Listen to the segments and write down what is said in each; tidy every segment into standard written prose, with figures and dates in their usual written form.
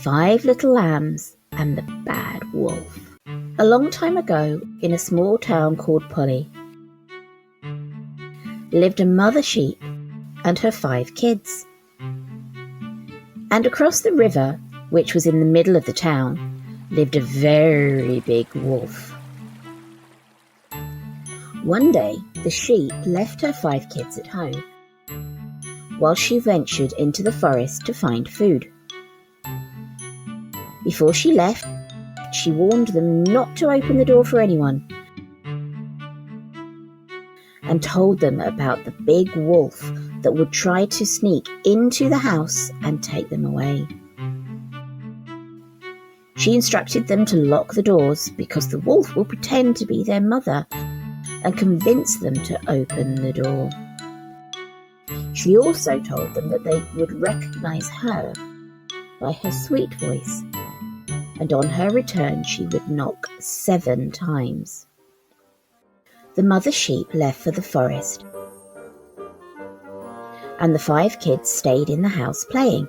5 Little Lambs and the Bad Wolf. A long time ago, in a small town called Polly, lived a mother sheep and her 5 kids. And across the river, which was in the middle of the town, lived a very big wolf. One day, the sheep left her 5 kids at home, while she ventured into the forest to find food. Before she left, she warned them not to open the door for anyone, and told them about the big wolf that would try to sneak into the house and take them away. She instructed them to lock the doors because the wolf will pretend to be their mother and convince them to open the door. She also told them that they would recognize her by her sweet voice, and on her return she would knock 7 times. The mother sheep left for the forest, and the 5 kids stayed in the house playing.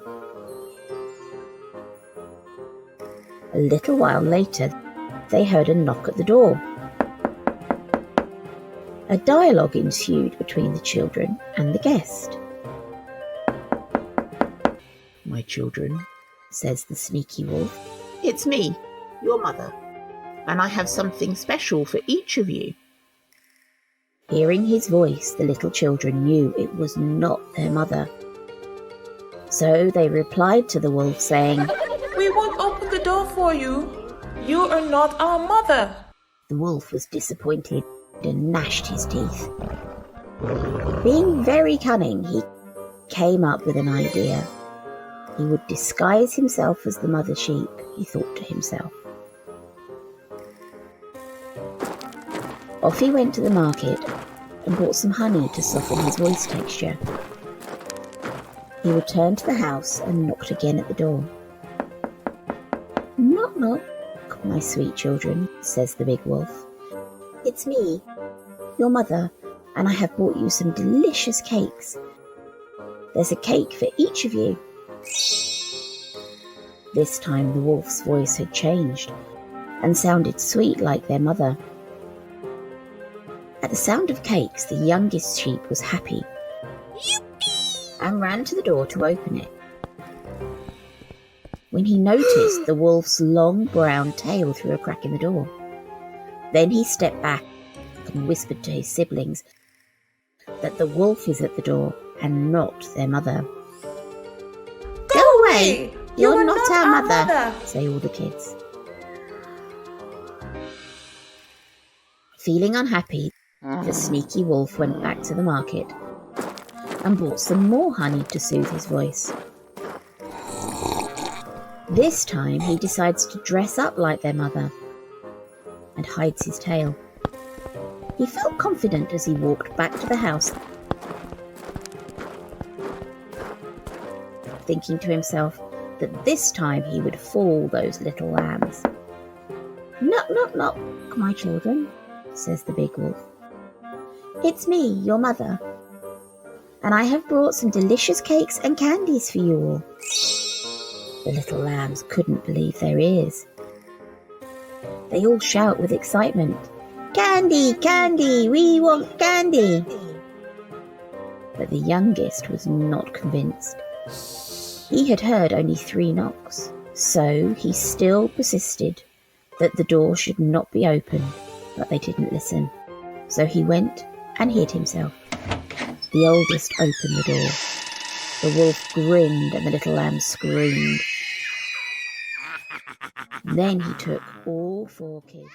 A little while later, they heard a knock at the door. A dialogue ensued between the children and the guest. "My children," says the sneaky wolf, "it's me, your mother, and I have something special for each of you." Hearing his voice, the little children knew it was not their mother. So they replied to the wolf saying, "We won't open the door for you. You are not our mother." The wolf was disappointed and gnashed his teeth. Being very cunning, he came up with an idea. He would disguise himself as the mother sheep, he thought to himself. Off he went to the market and bought some honey to soften his voice texture. He returned to the house and knocked again at the door. "Knock, knock, my sweet children," says the big wolf. "It's me, your mother, and I have brought you some delicious cakes. There's a cake for each of you." This time the wolf's voice had changed and sounded sweet like their mother. At the sound of cakes, the youngest sheep was happy and ran to the door to open it, when he noticed the wolf's long brown tail through a crack in the door. Then he stepped back and whispered to his siblings that the wolf is at the door and not their mother. "Go away! You're not our mother," say all the kids. Feeling unhappy, the sneaky wolf went back to the market and bought some more honey to soothe his voice. This time he decides to dress up like their mother and hides his tail. He felt confident as he walked back to the house, thinking to himself that this time he would fool those little lambs. "Knock, knock, knock, my children," says the big wolf. "It's me, your mother, and I have brought some delicious cakes and candies for you all." The little lambs couldn't believe their ears. They all shout with excitement, "Candy, candy, we want candy!" But the youngest was not convinced. He had heard only 3 knocks, so he still persisted that the door should not be opened, but they didn't listen. So he went and hid himself. The oldest opened the door. The wolf grinned and the little lamb screamed. Then he took all 4 kids